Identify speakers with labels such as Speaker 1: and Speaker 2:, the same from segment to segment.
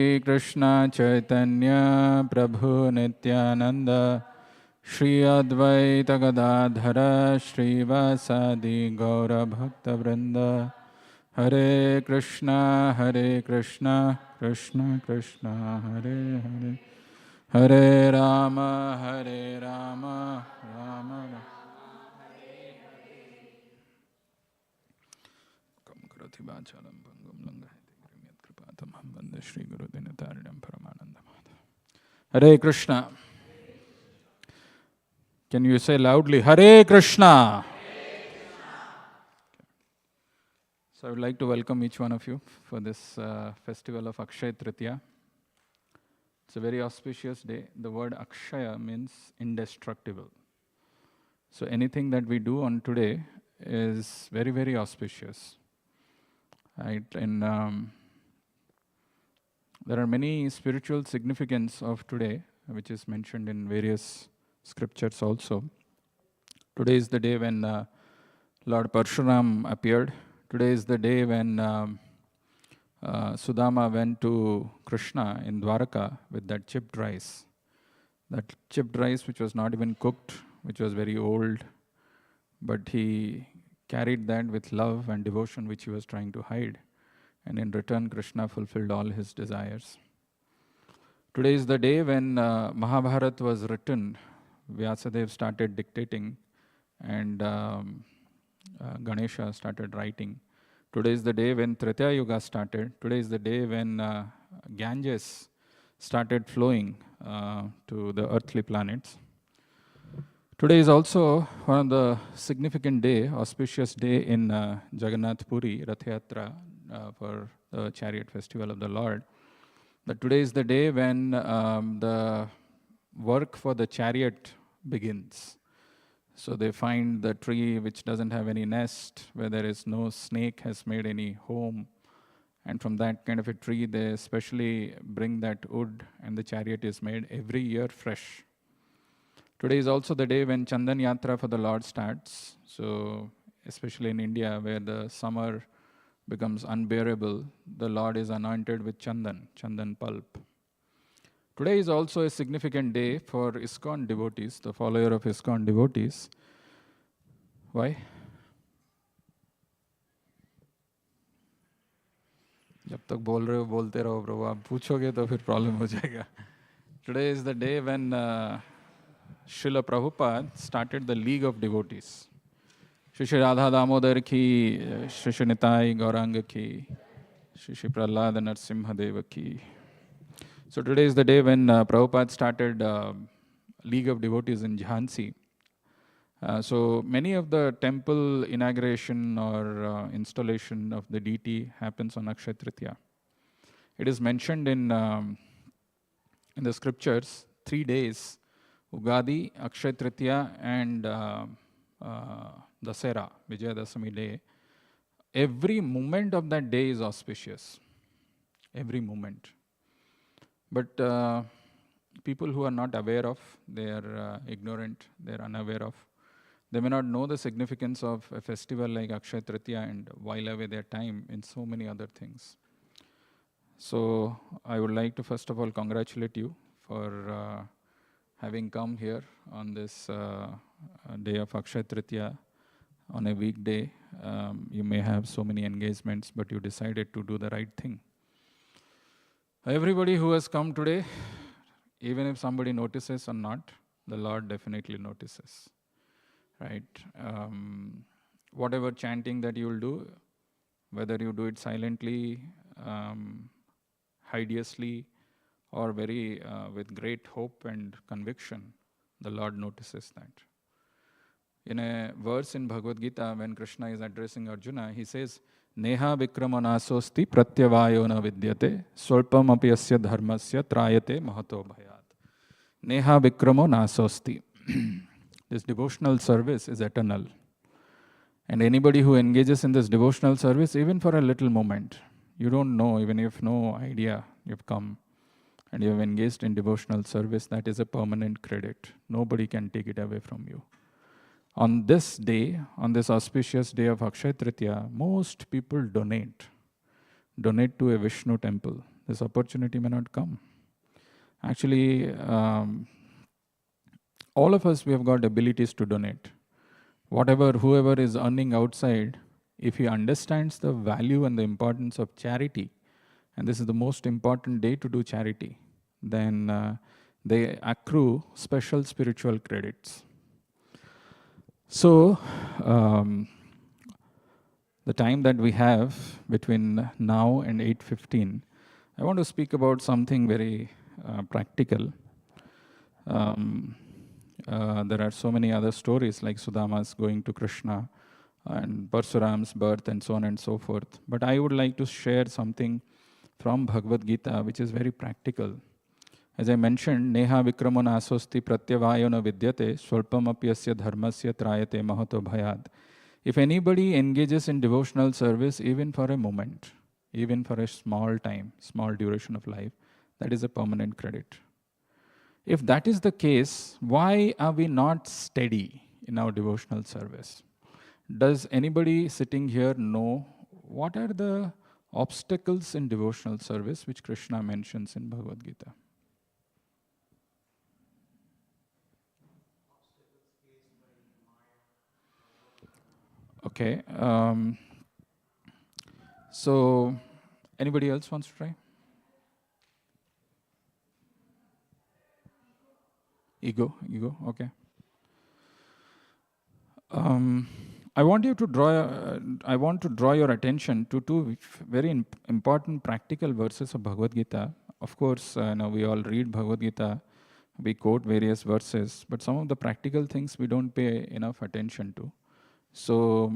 Speaker 1: Shri Krishna Chaitanya Prabhu Nityananda Shri Advaita Gadadhara Shri Vasadi Gaura Bhakta Vrinda Hare Krishna Krishna Krishna Hare Hare Hare Rama Rama Rama Kam Krati Vachalam Bhangam Langahati Grimyat Kripatam Vande Shri Guru Dinatarinam Paramananda Madha Hare Krishna. Can you say loudly, Hare Krishna? So I would like to welcome each one of you for this festival of Akshaya Tritiya. It's a very auspicious day. The word Akshaya means indestructible. So anything that we do on today is very, very auspicious. Right? And there are many spiritual significance of today, which is mentioned in various scriptures also. Today is the day when Lord Parshuram appeared. Today is the day when Sudama went to Krishna in Dwaraka with that chipped rice. That chipped rice which was not even cooked, which was very old, but he carried that with love and devotion which he was trying to hide. And in return, Krishna fulfilled all his desires. Today is the day when Mahabharata was written. Vyasadeva started dictating and Ganesha started writing. Today is the day when Tritiya Yuga started. Today is the day when Ganges started flowing to the earthly planets. Today is also one of the significant day, auspicious day in Jagannath Puri, Rath Yatra, for the chariot festival of the Lord. But today is the day when the work for the chariot begins. So they find the tree which doesn't have any nest, where there is no snake has made any home. And from that kind of a tree, they especially bring that wood and the chariot is made every year fresh. Today is also the day when Chandan Yatra for the Lord starts. So especially in India, where the summer becomes unbearable, the Lord is anointed with Chandan pulp. Today is also a significant day for ISKCON devotees, the follower of ISKCON devotees. Why? जब तक बोल रहे हो बोलते रहो प्रभु, आप पूछोगे तो फिर प्रॉब्लम हो जाएगा. Today is the day when Srila Prabhupada started the League of Devotees. Shri Radha Damodar ki, Shri Nitai Gauranga ki, Shri Prahlad Narsimha Deva ki. So today is the day when Prabhupada started League of Devotees in Jhansi. So many of the temple inauguration or installation of the deity happens on Akshaya Tritiya. It is mentioned in the scriptures 3 days, Ugadi, Akshaya Tritiya and Dasera, Vijayadasami day. Every moment of that day is auspicious. Every moment. But people who are not aware of, they are ignorant, they are unaware of, they may not know the significance of a festival like Akshaya Tritiya and while away their time in so many other things. So I would like to first of all congratulate you for having come here on this day of Akshaya Tritiya on a weekday. You may have so many engagements, but you decided to do the right thing. Everybody who has come today, even if somebody notices or not, the Lord definitely notices, right? Whatever chanting that you will do, whether you do it silently, hideously, or very with great hope and conviction, the Lord notices that. In a verse in Bhagavad Gita, when Krishna is addressing Arjuna, he says, Neha vikrama nasosti pratyavayo na vidyate swalpam api asya dharmasya trayate mahato bhayat. Neha vikramo nasosti. This devotional service is eternal. And anybody who engages in this devotional service, even for a little moment, you don't know, even if you have no idea, you've come and you have engaged in devotional service, that is a permanent credit. Nobody can take it away from you. On this day, on this auspicious day of Akshaya Tritiya, most people donate to a Vishnu temple. this opportunity may not come. Actually, all of us, we have got abilities to donate. Whoever is earning outside, if he understands the value and the importance of charity, and this is the most important day to do charity, then they accrue special spiritual credits. So, the time that we have between now and 8:15, I want to speak about something very practical. There are so many other stories like Sudama's going to Krishna and Parsuram's birth and so on and so forth. But I would like to share something from Bhagavad Gita which is very practical. As I mentioned, Neha Vikramo Nasosti Pratyavayona Vidyate Swalpam Apyasya Dharmasya Trayate Mahato Bhayad. If anybody engages in devotional service even for a moment, even for a small time, small duration of life, that is a permanent credit. If that is the case, why are we not steady in our devotional service? Does anybody sitting here know what are the obstacles in devotional service which Krishna mentions in Bhagavad Gita? Okay. So, anybody else wants to try? Ego, okay. I want to draw your attention to two very important practical verses of Bhagavad Gita. Of course, we all read Bhagavad Gita, we quote various verses, but some of the practical things we don't pay enough attention to. So,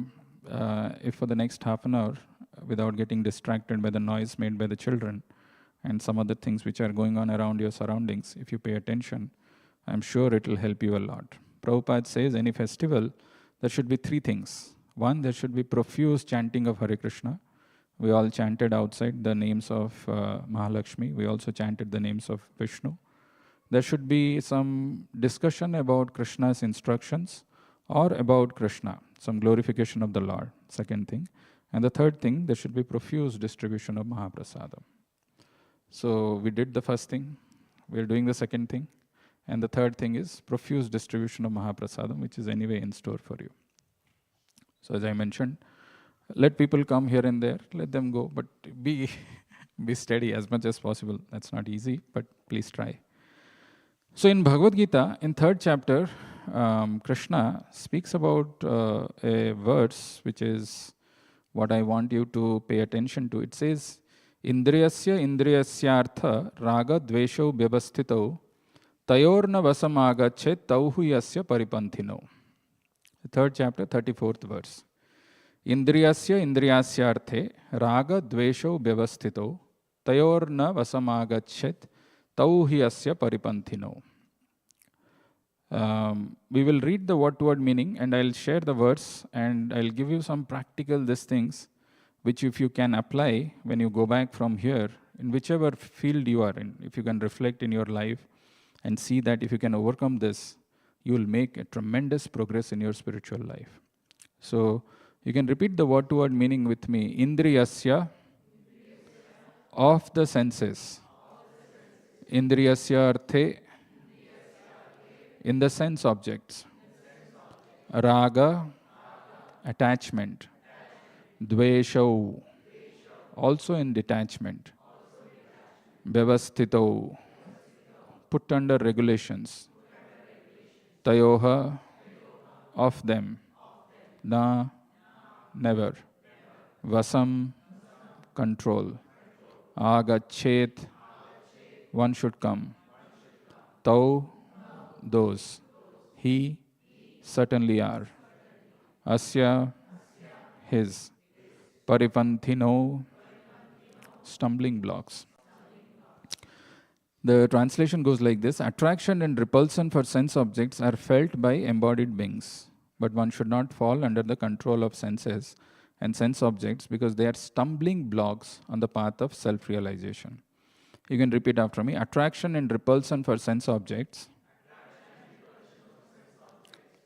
Speaker 1: if for the next half an hour, without getting distracted by the noise made by the children and some other things which are going on around your surroundings, if you pay attention, I'm sure it will help you a lot. Prabhupada says any festival, there should be three things. One, there should be profuse chanting of Hare Krishna. We all chanted outside the names of Mahalakshmi. We also chanted the names of Vishnu. There should be some discussion about Krishna's instructions or about Krishna, some glorification of the Lord, second thing. And the third thing, there should be profuse distribution of Mahaprasadam. So we did the first thing, we're doing the second thing, and the third thing is profuse distribution of Mahaprasadam, which is anyway in store for you. So as I mentioned, let people come here and there, let them go, but be steady as much as possible. That's not easy, but please try. So in Bhagavad Gita, in 3rd chapter, Krishna speaks about a verse which is what I want you to pay attention to. It says, Indriyasya indriyasyartha raga dvesho vyavasthito tayorna vasamagachet tauhu yasya paripanthino. 3rd chapter, 34th verse. Indriyasya indriyasyarthe raga dvesho vyavasthito tayorna vasamagachet tauhu yasya paripanthino. We will read the word-to-word meaning and I'll share the verse and I'll give you some practical things which if you can apply when you go back from here, in whichever field you are in, if you can reflect in your life and see that if you can overcome this, you will make a tremendous progress in your spiritual life. So you can repeat the word-to-word meaning with me. Indriyasya, of the senses. Indriyasya arthe, in the sense objects. Raga, attachment. Dvesho, also in detachment. Vyavasthito, put under regulations. Tayoha, of them. Na, never. Vasam, control. Agachet, one should come. Tau, those. He, certainly are. Asya, his. Paripanthino, stumbling blocks. The translation goes like this. Attraction and repulsion for sense objects are felt by embodied beings, but one should not fall under the control of senses and sense objects because they are stumbling blocks on the path of self-realization. You can repeat after me. Attraction and repulsion for sense objects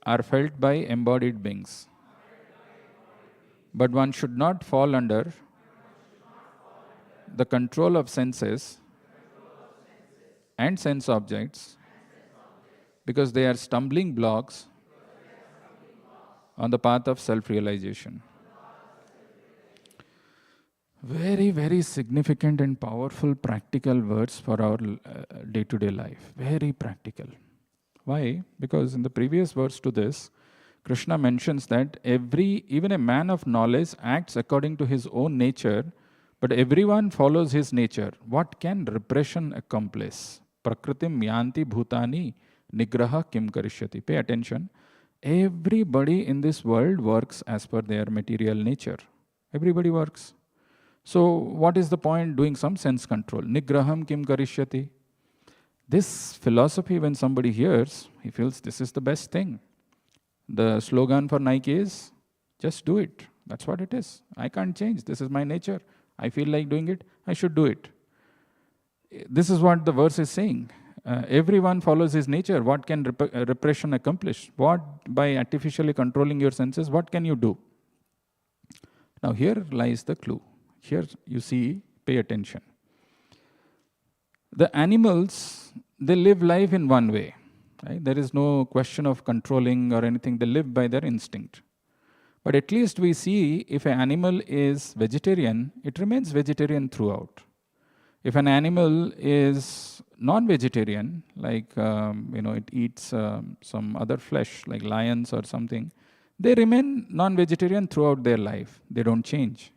Speaker 1: are felt by embodied beings, but one should not fall under the control of senses and sense objects, because they are stumbling blocks on the path of self-realization. Very, very significant and powerful practical words for our day-to-day life. Very practical. Why? Because in the previous verse to this, Krishna mentions that even a man of knowledge acts according to his own nature, but everyone follows his nature. What can repression accomplish? Prakritim yanti bhutani nigraha kim karishyati. Pay attention. Everybody in this world works as per their material nature. Everybody works. So what is the point doing some sense control? Nigraham kim karishyati. This philosophy, when somebody hears, he feels this is the best thing. The slogan for Nike is, just do it. That's what it is. I can't change. This is my nature. I feel like doing it. I should do it. This is what the verse is saying. Everyone follows his nature. What can repression accomplish? What, by artificially controlling your senses, what can you do? Now here lies the clue. Here you see, pay attention. The animals, they live life in one way. Right? There is no question of controlling or anything. They live by their instinct. But at least we see if an animal is vegetarian, it remains vegetarian throughout. If an animal is non-vegetarian, like it eats some other flesh, like lions or something, they remain non-vegetarian throughout their life. They don't change.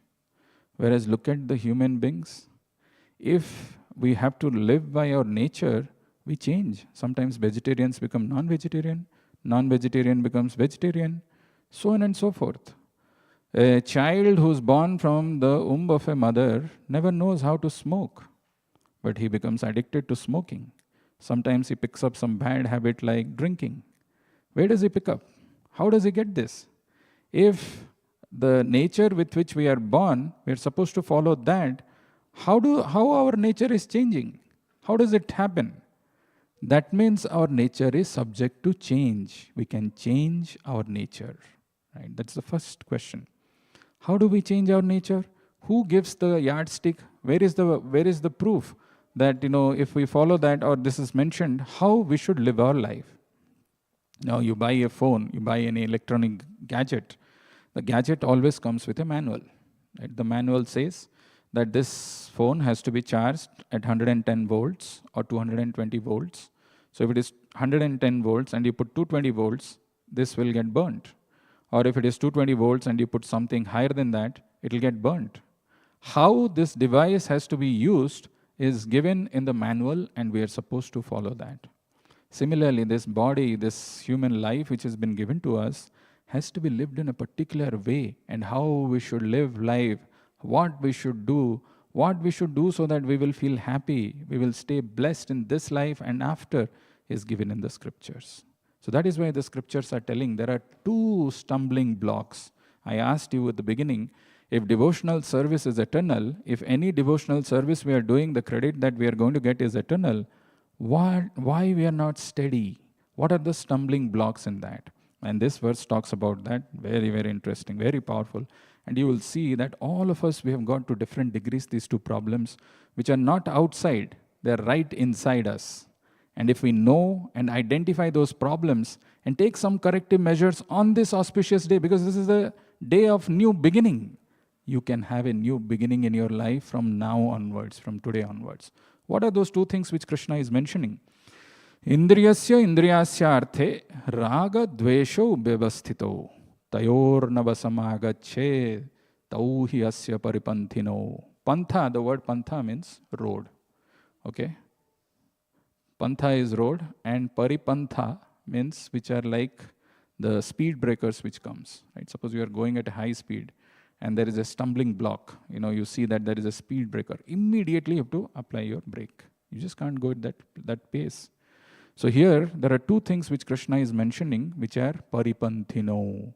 Speaker 1: Whereas look at the human beings. If we have to live by our nature, we change. Sometimes vegetarians become non-vegetarian, non-vegetarian becomes vegetarian, so on and so forth. A child who's born from the womb of a mother never knows how to smoke, but he becomes addicted to smoking. Sometimes he picks up some bad habit like drinking. Where does he pick up? How does he get this? If the nature with which we are born, we are supposed to follow that. How our nature is changing? How does it happen? That means our nature is subject to change. We can change our nature. Right? That's the first question. How do we change our nature? Who gives the yardstick? Where is the proof that if we follow that, or this is mentioned, how we should live our life? Now you buy a phone, you buy any electronic gadget. The gadget always comes with a manual. Right? The manual says that this phone has to be charged at 110 volts or 220 volts. So if it is 110 volts and you put 220 volts, this will get burnt. Or if it is 220 volts and you put something higher than that, it will get burnt. How this device has to be used is given in the manual, and we are supposed to follow that. Similarly, this body, this human life which has been given to us, has to be lived in a particular way, and how we should live life, what we should do so that we will feel happy, we will stay blessed in this life and after, is given in the scriptures. So that is why the scriptures are telling there are two stumbling blocks. I asked you at the beginning, if devotional service is eternal, if any devotional service we are doing, the credit that we are going to get is eternal, why we are not steady? What are the stumbling blocks in that? And this verse talks about that. Very, very interesting, very powerful. And you will see that all of us, we have got to different degrees these two problems, which are not outside, they are right inside us. And if we know and identify those problems and take some corrective measures on this auspicious day, because this is a day of new beginning, you can have a new beginning in your life from now onwards, from today onwards. What are those two things which Krishna is mentioning? Indriyasya indriyasyarthe raga dvesho vyavasthito tayornavasamagache tauhi asya paripanthino. Pantha, the word pantha means road. Okay? Pantha is road, and paripantha means which are like the speed breakers which comes. Right? Suppose you are going at a high speed and there is a stumbling block. You see that there is a speed breaker. Immediately you have to apply your brake. You just can't go at that pace. So here, there are two things which Krishna is mentioning, which are paripanthino.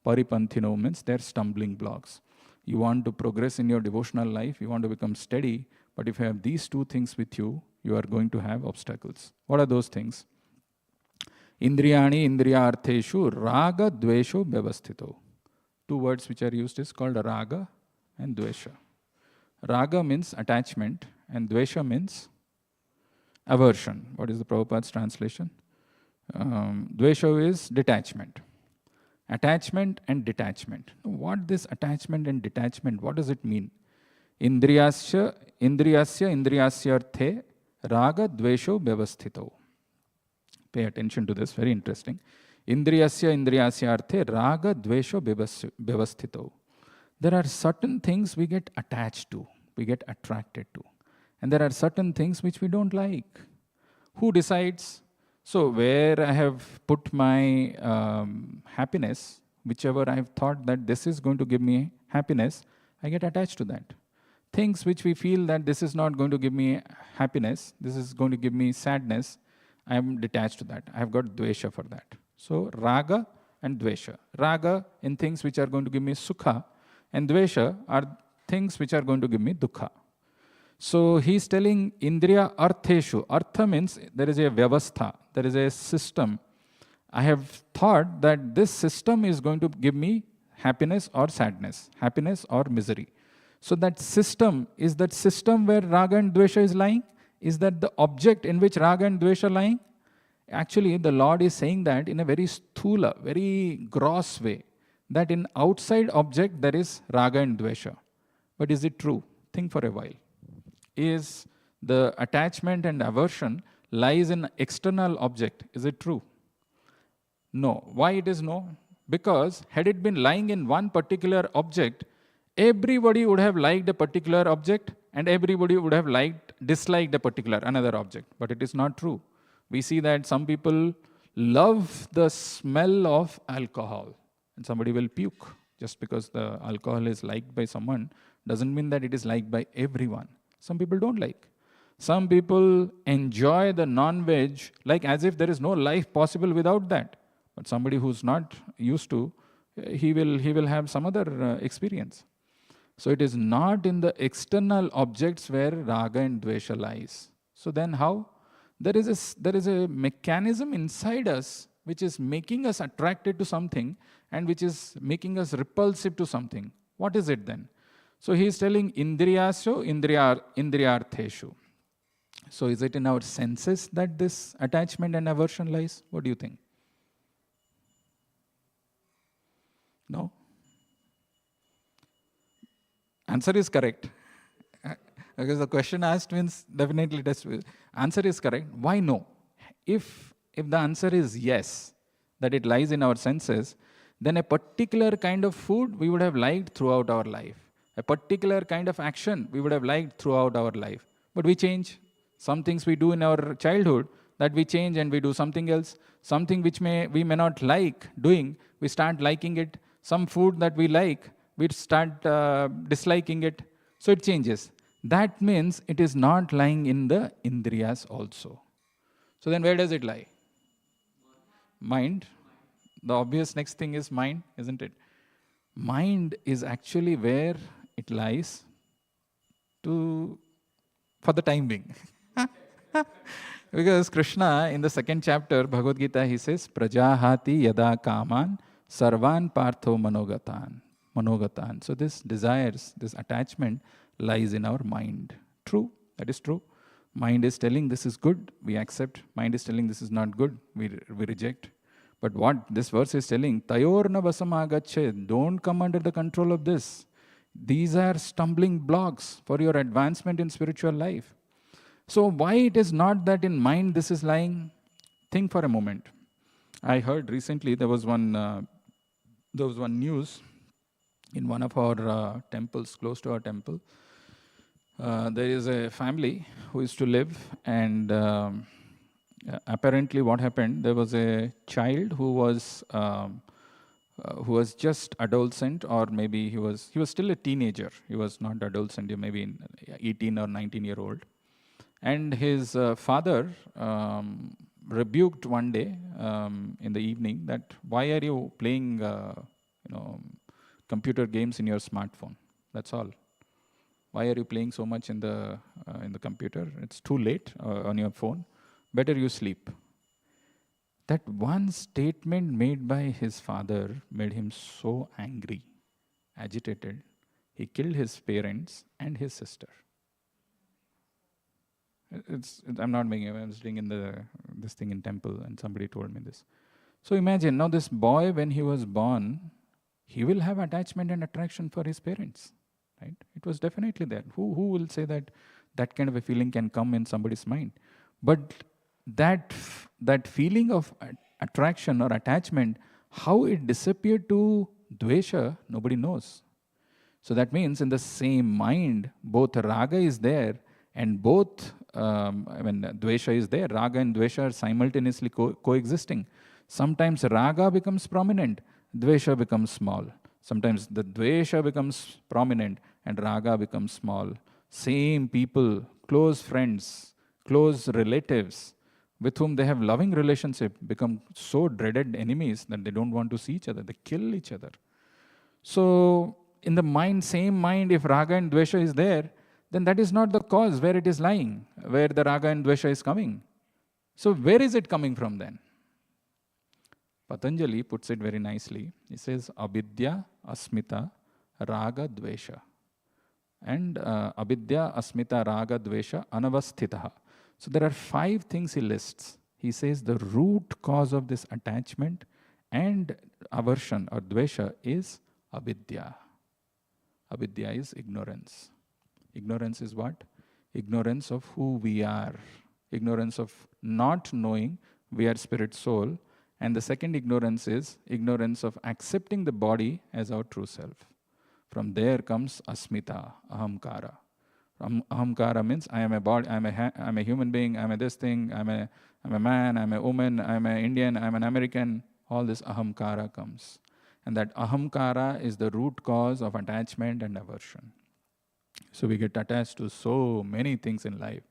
Speaker 1: Paripanthino means they're stumbling blocks. You want to progress in your devotional life, you want to become steady, but if you have these two things with you, you are going to have obstacles. What are those things? Indriyani indriyartheshu raga dvesho vyavasthito. Two words which are used is called raga and dvesha. Raga means attachment and Dvesha means aversion. What is the Prabhupada's translation? Dvesha is detachment. Attachment and detachment. What this attachment and detachment, what does it mean? Indriyasya indriyasyarthe raga dvesho vyavasthito. Pay attention to this, very interesting. Indriyasya indriyasyarthe raga dvesho vyavasthito. There are certain things we get attached to, we get attracted to. And there are certain things which we don't like. Who decides? So where I have put my happiness, whichever I have thought that this is going to give me happiness, I get attached to that. Things which we feel that this is not going to give me happiness, this is going to give me sadness, I am detached to that. I have got dvesha for that. So raga and dvesha. Raga in things which are going to give me sukha, and dvesha are things which are going to give me dukkha. So he's telling Indriya Artheshu. Artha means there is a vyavastha, there is a system. I have thought that this system is going to give me happiness or sadness, happiness or misery. So that system, is that system where raga and dvesha is lying? Is that the object in which raga and dvesha are lying? Actually, the Lord is saying that in a very sthula, very gross way, that in outside object there is raga and dvesha. But is it true? Think for a while. Is the attachment and aversion lies in external object? Is it true? No. Why it is no? Because had it been lying in one particular object, everybody would have liked a particular object and everybody would have disliked a particular another object. But it is not true. We see that some people love the smell of alcohol and somebody will puke. Just because the alcohol is liked by someone doesn't mean that it is liked by everyone. Some people don't like. Some people enjoy the non-veg like as if there is no life possible without that. But somebody who's not used to, he will have some other experience. So it is not in the external objects where raga and dvesha lies. So then how? There is a mechanism inside us which is making us attracted to something and which is making us repulsive to something. What is it then? So he is telling indriyasyo indriyartheshu. So is it in our senses that this attachment and aversion lies? What do you think? No? Answer is correct. Because the question asked means definitely answer is correct. Why no? If the answer is yes, that it lies in our senses, then a particular kind of food we would have liked throughout our life. A particular kind of action we would have liked throughout our life. But we change. Some things we do in our childhood that we change and we do something else. Something which we may not like doing, we start liking it. Some food that we like, we start disliking it. So it changes. That means it is not lying in the indriyas also. So then where does it lie? Mind. The obvious next thing is mind, isn't it? Mind is actually where it lies for the time being. Because Krishna in the second chapter, Bhagavad Gita, he says, Prajahati yada kaman sarvan partho manogatan. So this desires, this attachment lies in our mind. True, that is true. Mind is telling this is good, we accept. Mind is telling this is not good, we reject. But what this verse is telling, Tayorna vasamagache, don't come under the control of this. These are stumbling blocks for your advancement in spiritual life. So why it is not that in mind this is lying? Think for a moment. I heard recently there was one news in one of our temples, close to our temple. There is a family who used to live, and apparently what happened, there was a child who was just adolescent, or maybe he was still a teenager. He was not adolescent, maybe 18 or 19-year-old. And his father rebuked one day in the evening that why are you playing computer games in your smartphone? That's all. Why are you playing so much in the computer? It's too late on your phone. Better you sleep. That one statement made by his father made him so angry, agitated. He killed his parents and his sister. I'm not making it. I was doing this thing in temple, and somebody told me this. So imagine now this boy, when he was born, he will have attachment and attraction for his parents, right? It was definitely there. Who will say that that kind of a feeling can come in somebody's mind? But that feeling of attraction or attachment, how it disappeared to dvesha, nobody knows. So that means in the same mind, both raga is there and both, dvesha is there. Raga and dvesha are simultaneously coexisting. Sometimes raga becomes prominent, dvesha becomes small. Sometimes the dvesha becomes prominent and raga becomes small. Same people, close friends, close relatives, with whom they have loving relationship, become so dreaded enemies that they don't want to see each other. They kill each other. So in the mind, same mind, if raga and dvesha is there, then that is not the cause where it is lying, where the raga and dvesha is coming. So where is it coming from then? Patanjali puts it very nicely. He says, avidya, asmita, raga, dvesha. And avidya, asmita, raga, dvesha, anavasthitaha. So there are 5 things he lists. He says the root cause of this attachment and aversion or dvesha is avidya. Avidya is ignorance. Ignorance is what? Ignorance of who we are. Ignorance of not knowing we are spirit soul. And the second ignorance is ignorance of accepting the body as our true self. From there comes asmita, ahamkara. Ahamkara means I am a body, I'm a human being, I'm a this thing, I'm a man, I'm a woman, I'm an Indian, I'm an American. All this ahamkara comes. And that ahamkara is the root cause of attachment and aversion. So we get attached to so many things in life.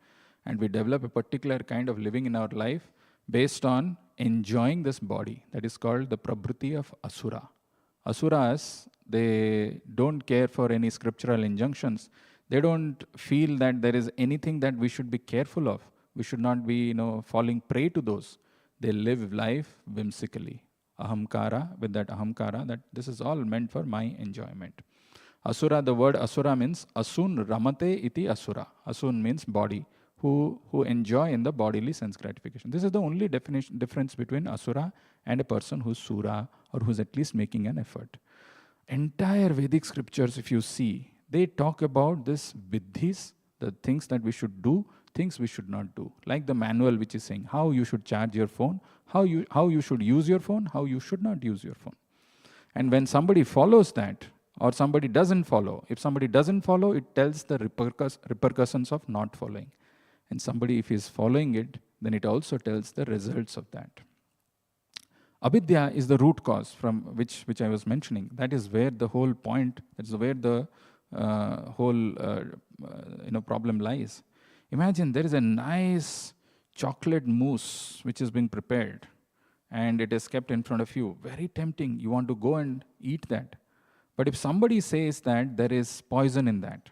Speaker 1: And we develop a particular kind of living in our life based on enjoying this body. That is called the prabhuti of asura. Asuras, they don't care for any scriptural injunctions. They don't feel that there is anything that we should be careful of. We should not be, falling prey to those. They live life whimsically. Ahamkara, with that ahamkara, that this is all meant for my enjoyment. Asura, the word asura means asun ramate iti asura. Asun means body, who enjoy in the bodily sense gratification. This is the only difference between asura and a person who's sura or who's at least making an effort. Entire Vedic scriptures, if you see, they talk about this vidhis, the things that we should do, things we should not do. Like the manual which is saying how you should charge your phone, how you should use your phone, how you should not use your phone. And when somebody follows that, or somebody doesn't follow, if somebody doesn't follow, it tells the repercussions of not following. And somebody, if he is following it, then it also tells the results of that. Avidya is the root cause from which I was mentioning. That is where the whole point, that's where the whole problem lies. Imagine there is a nice chocolate mousse which is being prepared and it is kept in front of you. Very tempting. You want to go and eat that. But if somebody says that there is poison in that,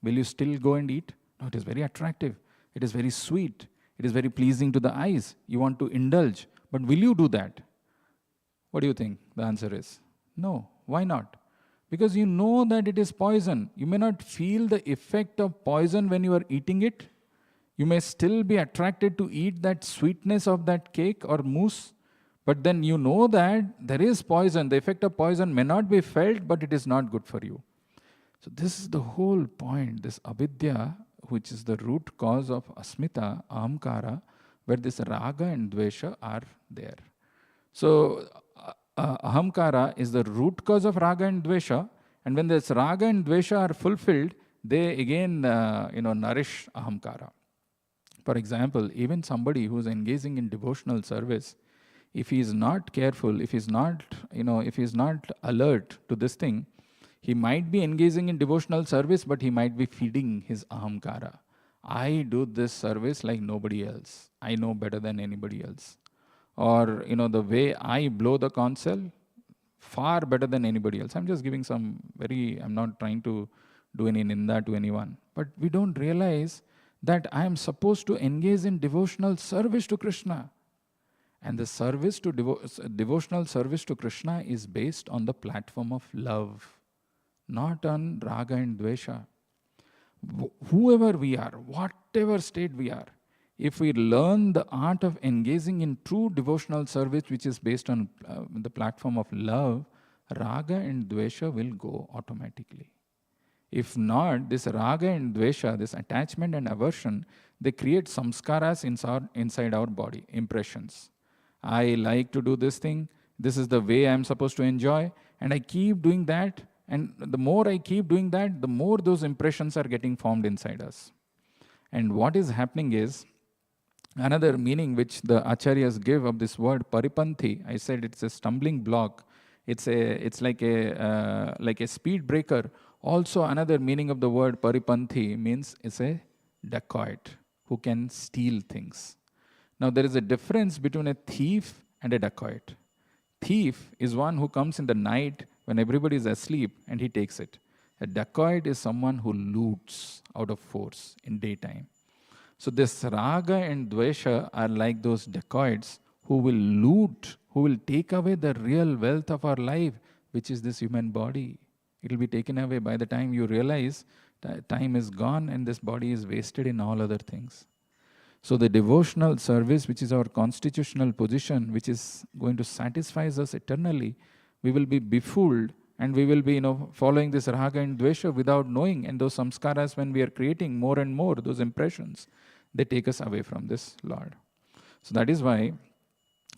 Speaker 1: will you still go and eat? No, it is very attractive. It is very sweet. It is very pleasing to the eyes. You want to indulge. But will you do that? What do you think the answer is? No. Why not? Because you know that it is poison. You may not feel the effect of poison when you are eating it. You may still be attracted to eat that sweetness of that cake or mousse. But then you know that there is poison. The effect of poison may not be felt, but it is not good for you. So this is the whole point. This avidya, which is the root cause of asmita, ahamkara, where this raga and dvesha are there. So ahamkara is the root cause of raga and dvesha. And when this raga and dvesha are fulfilled, they again nourish ahamkara. For example, even somebody who is engaging in devotional service, if he is not careful, if he is not alert to this thing, he might be engaging in devotional service, but he might be feeding his ahamkara. I do this service like nobody else. I know better than anybody else. Or, the way I blow the conch shell, far better than anybody else. I'm just giving I'm not trying to do any ninda to anyone. But we don't realize that I am supposed to engage in devotional service to Krishna. And the service to devotional service to Krishna is based on the platform of love, not on raga and dvesha. Whoever we are, whatever state we are, if we learn the art of engaging in true devotional service, which is based on the platform of love, raga and dvesha will go automatically. If not, this raga and dvesha, this attachment and aversion, they create samskaras inside our body, impressions. I like to do this thing, this is the way I'm supposed to enjoy, and I keep doing that. And the more I keep doing that, the more those impressions are getting formed inside us. And what is happening is, another meaning which the acharyas give of this word paripanthi, I said it's a stumbling block. It's like a speed breaker. Also, another meaning of the word paripanthi means it's a dacoit who can steal things. Now, there is a difference between a thief and a dacoit. Thief is one who comes in the night when everybody is asleep and he takes it. A dacoit is someone who loots out of force in daytime. So this raga and dvesha are like those dacoits who will loot, who will take away the real wealth of our life, which is this human body. It will be taken away by the time you realize that time is gone and this body is wasted in all other things. So the devotional service, which is our constitutional position, which is going to satisfy us eternally, we will be befooled and we will be, following this raga and dvesha without knowing. And those samskaras, when we are creating more and more, those impressions, they take us away from this Lord. So that is why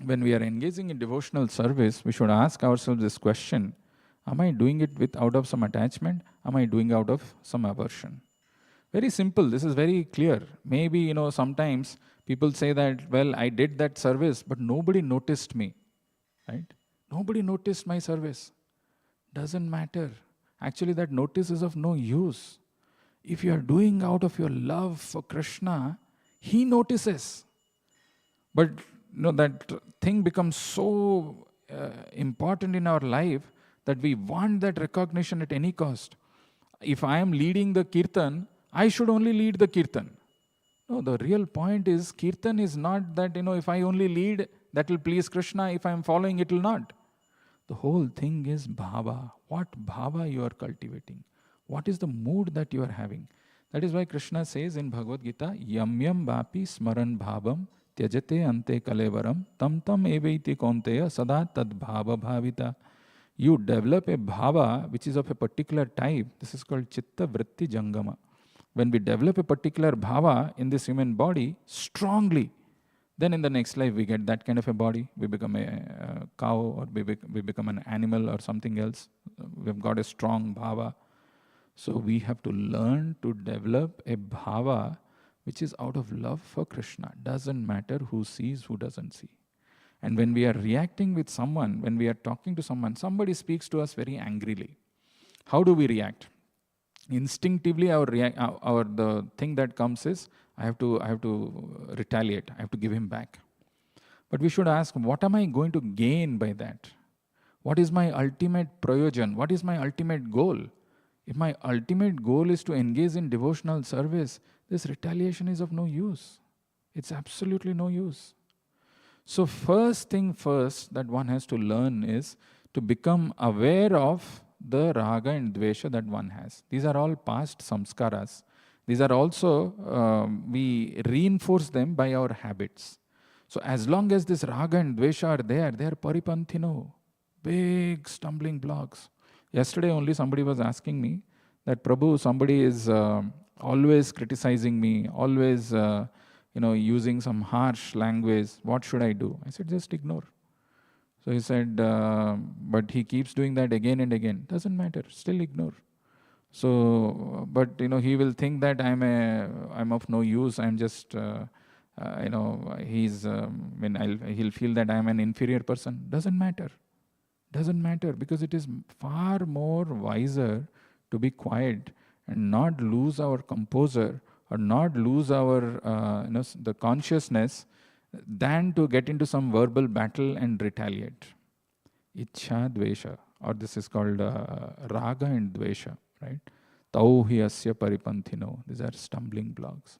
Speaker 1: when we are engaging in devotional service, we should ask ourselves this question: am I doing it out of some attachment? Am I doing out of some aversion? Very simple. This is very clear. Maybe, sometimes people say that, well, I did that service, but nobody noticed me, right? Nobody noticed my service. Doesn't matter. Actually, that notice is of no use. If you are doing out of your love for Krishna, he notices. But that thing becomes so important in our life that we want that recognition at any cost. If I am leading the kirtan, I should only lead the kirtan. No, the real point is kirtan is not that, if I only lead, that will please Krishna. If I am following, it will not. The whole thing is bhava. What bhava you are cultivating? What is the mood that you are having? That is why Krishna says in Bhagavad Gita, yam yam vapi smaran bhavam tyajate ante kalevaram tam tam evaiti konteya sada tad bhava bhavita. You develop a bhava which is of a particular type. This is called chitta vritti jangama. When we develop a particular bhava in this human body strongly, then in the next life we get that kind of a body. We become a cow, or we become an animal or something else. We've got a strong bhava. So we have to learn to develop a bhava which is out of love for Krishna. Doesn't matter who sees, who doesn't see. And when we are reacting with someone, when we are talking to someone, somebody speaks to us very angrily. How do we react? Instinctively, the thing that comes is, I have to retaliate. I have to give him back. But we should ask, what am I going to gain by that? What is my ultimate prayojan? What is my ultimate goal? If my ultimate goal is to engage in devotional service, this retaliation is of no use. It's absolutely no use. So first thing first that one has to learn is to become aware of the raga and dvesha that one has. These are all past samskaras. These are also, we reinforce them by our habits. So as long as this raga and dvesha are there, they are paripanthino, big stumbling blocks. Yesterday only somebody was asking me that, Prabhu, somebody is always criticizing me, always using some harsh language. What should I do? I said, just ignore. So he said, but he keeps doing that again and again. Doesn't matter, still ignore. So, but he will think that I'm of no use. I'm just, he'll feel that I'm an inferior person. Doesn't matter. Doesn't matter, because it is far more wiser to be quiet and not lose our composure or not lose our the consciousness than to get into some verbal battle and retaliate. Ichha dvesha, or this is called raga and dvesha, right? Tau hi asya paripanthino. These are stumbling blocks.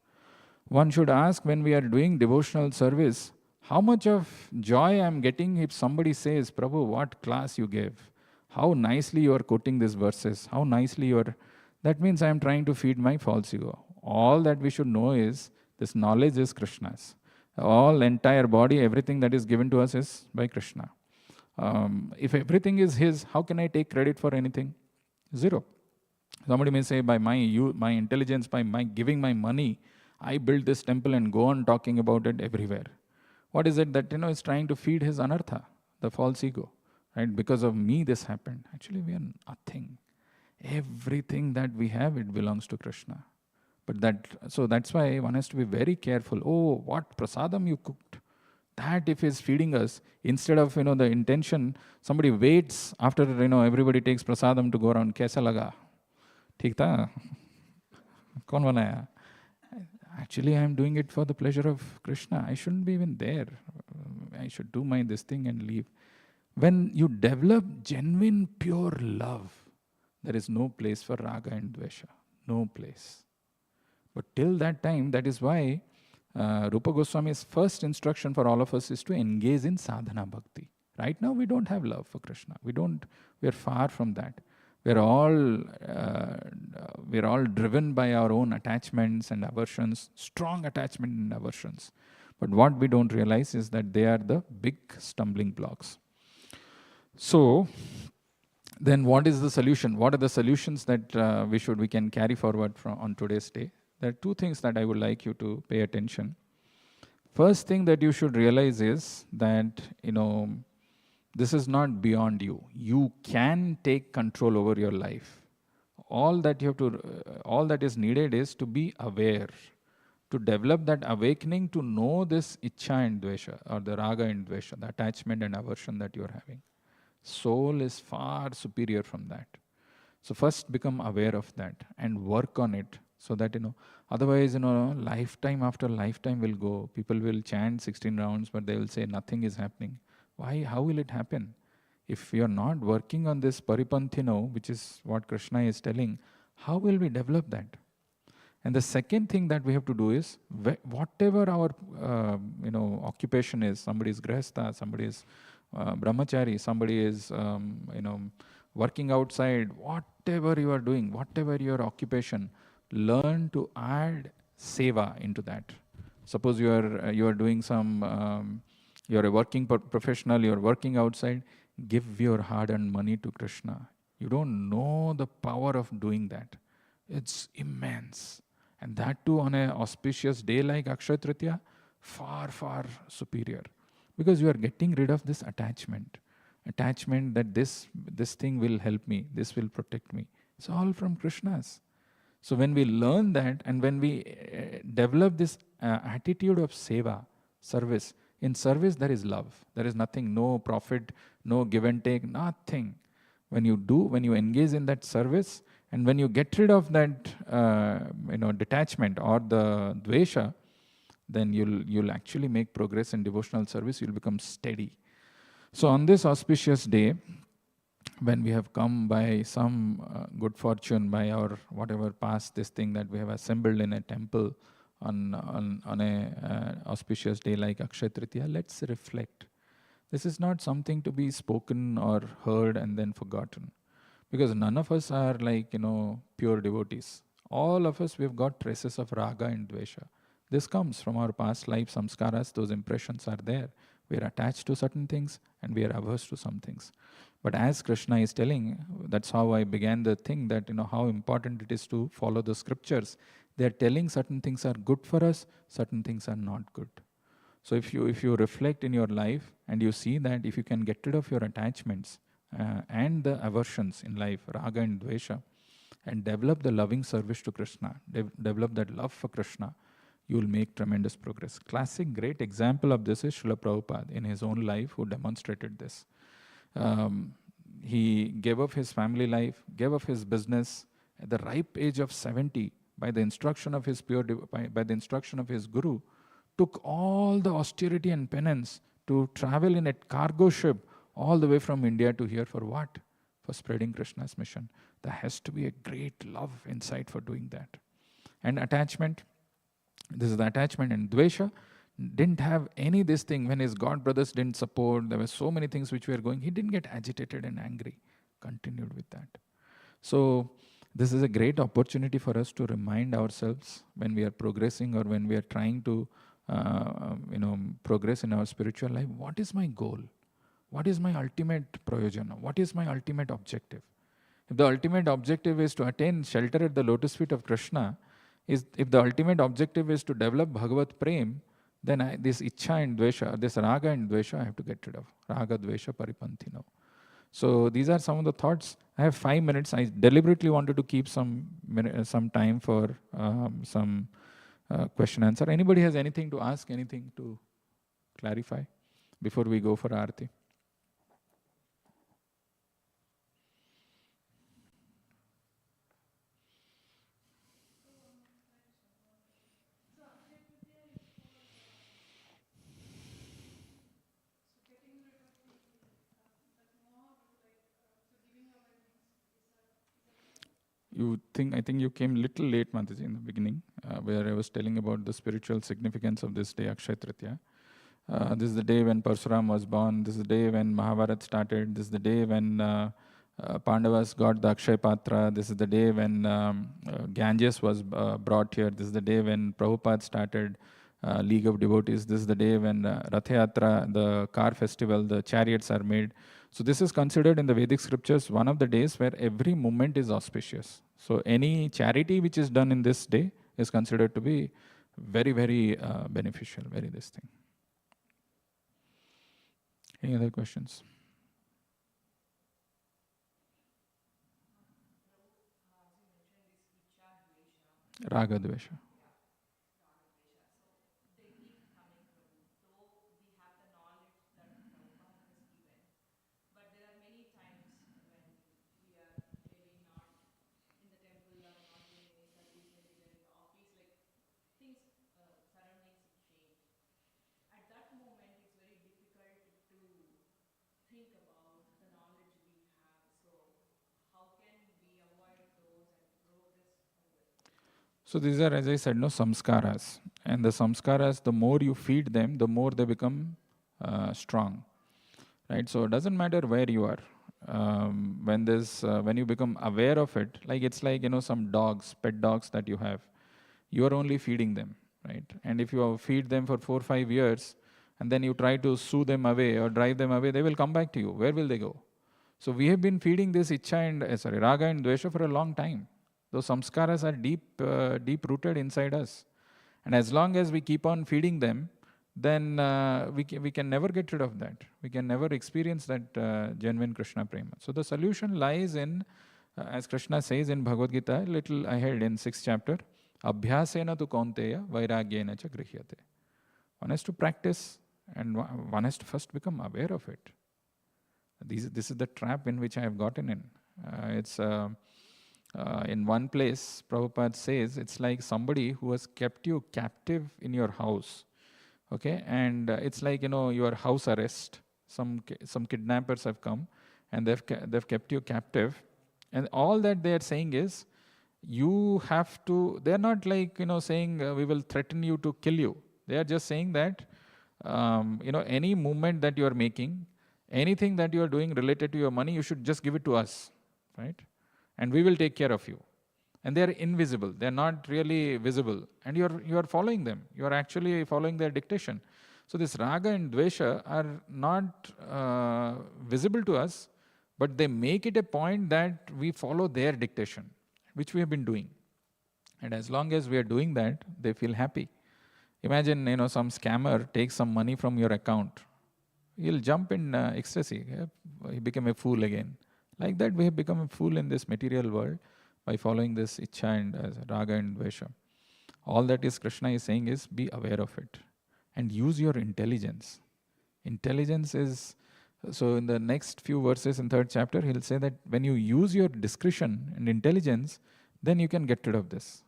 Speaker 1: One should ask, when we are doing devotional service, how much of joy I'm getting if somebody says, Prabhu, what class you gave? how nicely you are quoting these verses, how nicely you are. That means I am trying to feed my false ego. All that we should know is this knowledge is Krishna's. All entire body, everything that is given to us is by Krishna. If everything is His, how can I take credit for anything? Zero. Somebody may say, by my intelligence, by my giving my money, I built this temple, and go on talking about it everywhere. What is it that is trying to feed his anartha, the false ego, right? Because of me, this happened. Actually, we are nothing. Everything that we have, it belongs to Krishna. But that's why one has to be very careful. Oh, what prasadam you cooked? That if is feeding us, instead of the intention, somebody waits after everybody takes prasadam to go around. Kaisa laga? ठीक था? कौन बनाया? Actually, I am doing it for the pleasure of Krishna. I shouldn't be even there. I should do this thing and leave. When you develop genuine, pure love, there is no place for raga and dvesha. No place. But till that time, that is why Rupa Goswami's first instruction for all of us is to engage in sadhana bhakti. Right now, we don't have love for Krishna. We are far from that. We're all driven by our own attachments and aversions, strong attachment and aversions. But what we don't realize is that they are the big stumbling blocks. So, then what is the solution? What are the solutions that we can carry forward on today's day? There are two things that I would like you to pay attention. First thing that you should realize is that, this is not beyond you. You can take control over your life. All that is needed is to be aware, to develop that awakening, to know this ichcha and dvesha, or the raga and dvesha, the attachment and aversion that you are having. Soul is far superior from that. So first become aware of that and work on it, so that otherwise lifetime after lifetime will go. People will chant 16 rounds, but they will say nothing is happening. Why? How will it happen? If we are not working on this paripanthino, which is what Krishna is telling, how will we develop that? And the second thing that we have to do is, whatever our occupation is, somebody is grihastha, somebody is brahmachari, somebody is working outside, whatever you are doing, whatever your occupation, learn to add seva into that. Suppose you are doing some, you're a working professional, you're working outside, give your hard-earned money to Krishna. You don't know the power of doing that. It's immense. And that too on an auspicious day like Akshaya Tritiya, far, far superior. Because you are getting rid of this attachment. Attachment that this thing will help me, this will protect me. It's all from Krishna's. So when we learn that, and when we develop this attitude of seva, service, in service there is love. There is nothing, no profit, no give and take, nothing. When you engage in that service, and when you get rid of that detachment or the dvesha, then you'll actually make progress in devotional service. You'll become steady. So on this auspicious day, when we have come by some good fortune, by our whatever past this thing that we have assembled in a temple on a auspicious day like Akshaya Tritiya, let's reflect. This is not something to be spoken or heard and then forgotten. Because none of us are like, pure devotees. All of us, we've got traces of raga and dvesha. This comes from our past life samskaras. Those impressions are there. We are attached to certain things and we are averse to some things. But as Krishna is telling, that's how I began the thing, that how important it is to follow the scriptures. They are telling certain things are good for us, certain things are not good. So if you reflect in your life and you see that if you can get rid of your attachments and the aversions in life, raga and dvesha, and develop the loving service to Krishna, develop that love for Krishna, you will make tremendous progress. Classic great example of this is Srila Prabhupada in his own life, who demonstrated this. He gave up his family life, gave up his business at the ripe age of 70 by the instruction of his by the instruction of his guru, took all the austerity and penance to travel in a cargo ship all the way from India to here. For what? For spreading Krishna's mission. There has to be a great love inside for doing that. And attachment, this is the attachment. And dvesha didn't have any this thing. When his god brothers didn't support, there were so many things which were going, he didn't get agitated and angry. Continued with that. So this is a great opportunity for us to remind ourselves when we are progressing or when we are trying to progress in our spiritual life. What is my goal? What is my ultimate prayojana? What is my ultimate objective? If the ultimate objective is to attain shelter at the lotus feet of Krishna, if the ultimate objective is to develop Bhagavat Prem, then this Ichcha and Dvesha, this Raga and Dvesha, I have to get rid of. Raga, Dvesha, Paripantino. So these are some of the thoughts. I have 5 minutes. I deliberately wanted to keep some time for some question answer. Anybody has anything to ask, anything to clarify before we go for Aarti? I think you came little late, Mataji, in the beginning, where I was telling about the spiritual significance of this day, Akshaya Tritiya. This is the day when Parsuram was born. This is the day when Mahabharata started. This is the day when Pandavas got the Akshaya Patra. This is the day when Ganges was brought here. This is the day when Prabhupada started League of Devotees. This is the day when Ratha Yatra, the car festival, the chariots are made. So this is considered in the Vedic scriptures one of the days where every moment is auspicious. So any charity which is done in this day is considered to be very, very beneficial, very this thing. Any other questions? Raga Dvesha. So these are, as I said, no samskaras. And the samskaras, the more you feed them, the more they become strong. Right? So it doesn't matter where you are. When you become aware of it, like it's like, some dogs, pet dogs that you have, you are only feeding them, right? And if you feed them for 4 or 5 years, and then you try to sue them away or drive them away, they will come back to you. Where will they go? So we have been feeding this Ichcha and, Raga and Dvesha for a long time. Those samskaras are deep rooted inside us. And as long as we keep on feeding them, then we can never get rid of that. We can never experience that genuine Krishna prema. So the solution lies in, as Krishna says in Bhagavad Gita, little ahead in 6th chapter, Abhyasena tu kaunteya vairagyena cha grihyate. One has to practice and one has to first become aware of it. This is the trap in which I have gotten in. It's in one place, Prabhupada says, it's like somebody who has kept you captive in your house. Okay, and it's like, your house arrest. Some kidnappers have come and they've kept you captive. And all that they are saying is, you have to, they're not like, saying we will threaten you to kill you. They are just saying that, any movement that you are making, anything that you are doing related to your money, you should just give it to us, right? And we will take care of you. And they are invisible. They are not really visible. And you are following them. You are actually following their dictation. So this raga and dvesha are not visible to us, but they make it a point that we follow their dictation, which we have been doing. And as long as we are doing that, they feel happy. Imagine, some scammer takes some money from your account. You'll jump in ecstasy. He became a fool again. Like that, we have become a fool in this material world by following this Ichcha and Raga and Dvesha. All that is Krishna is saying is be aware of it and use your intelligence. Intelligence is, so in the next few verses in 3rd chapter, he'll say that when you use your discretion and intelligence, then you can get rid of this.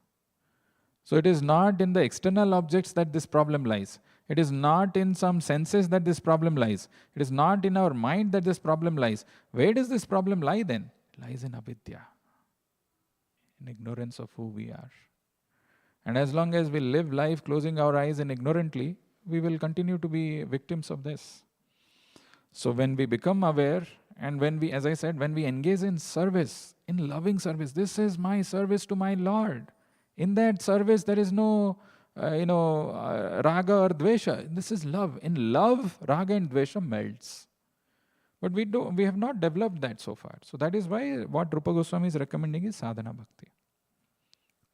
Speaker 1: So it is not in the external objects that this problem lies. It is not in some senses that this problem lies. It is not in our mind that this problem lies. Where does this problem lie then? It lies in avidya, in ignorance of who we are. And as long as we live life closing our eyes and ignorantly, we will continue to be victims of this. So when we become aware And when we, as I said, when we engage in service, in loving service, this is my service to my Lord. In that service, there is no, raga or dvesha. This is love. In love, raga and dvesha melts. But we have not developed that so far. So that is why what Rupa Goswami is recommending is sadhana bhakti.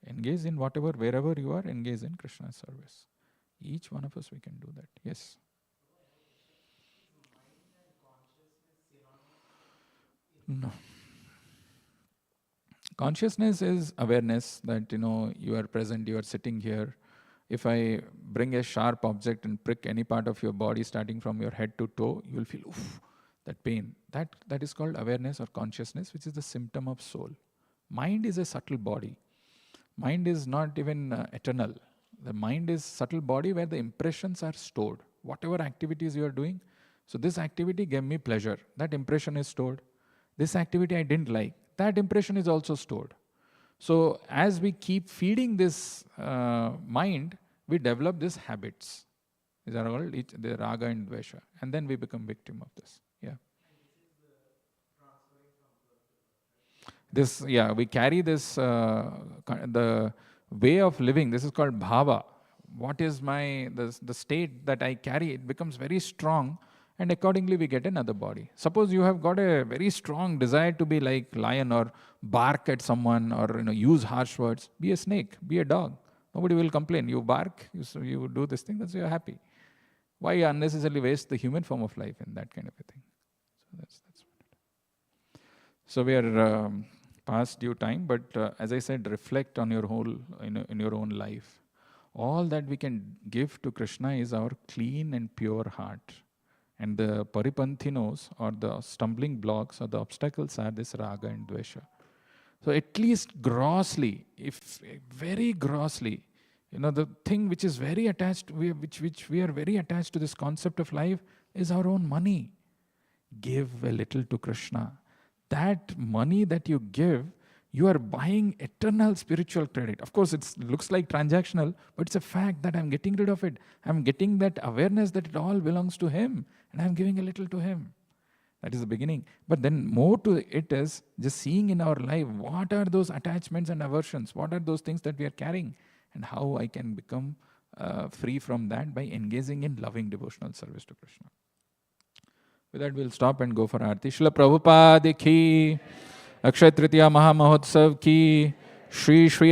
Speaker 1: Engage in whatever, wherever you are, engage in Krishna's service. Each one of us, we can do that. Yes. No. Consciousness is awareness that, you are present, you are sitting here. If I bring a sharp object and prick any part of your body starting from your head to toe, you will feel, oof, that pain. That is called awareness or consciousness, which is the symptom of soul. Mind is a subtle body. Mind is not even eternal. The mind is subtle body where the impressions are stored. Whatever activities you are doing, so this activity gave me pleasure. That impression is stored. This activity I didn't like. That impression is also stored. So as we keep feeding this mind, we develop these habits. These are all the raga and dvesha. And then we become victim of this. Yeah. We carry this, the way of living. This is called bhava. What is the state that I carry? It becomes very strong. And accordingly, we get another body. Suppose you have got a very strong desire to be like lion or bark at someone or use harsh words. Be a snake, be a dog. Nobody will complain. You bark, you do this thing, that's you're happy. Why unnecessarily waste the human form of life in that kind of a thing? So that's so we are past due time, but as I said, reflect on your whole in your own life. All that we can give to Krishna is our clean and pure heart. And the paripanthinos or the stumbling blocks or the obstacles are this raga and dvesha. So at least grossly, if very grossly, the thing which is very attached, which we are very attached to this concept of life is our own money. Give a little to Krishna. That money that you give, you are buying eternal spiritual credit. Of course, it looks like transactional, but it's a fact that I'm getting rid of it. I'm getting that awareness that it all belongs to Him, and I'm giving a little to Him. That is the beginning. But then more to it is just seeing in our life, what are those attachments and aversions? What are those things that we are carrying? And how I can become free from that by engaging in loving devotional service to Krishna. With that, we'll stop and go for Aarti. Srila Prabhupada ki, Akshaya Tritiya Maha Mahotsav ki, Shri Shri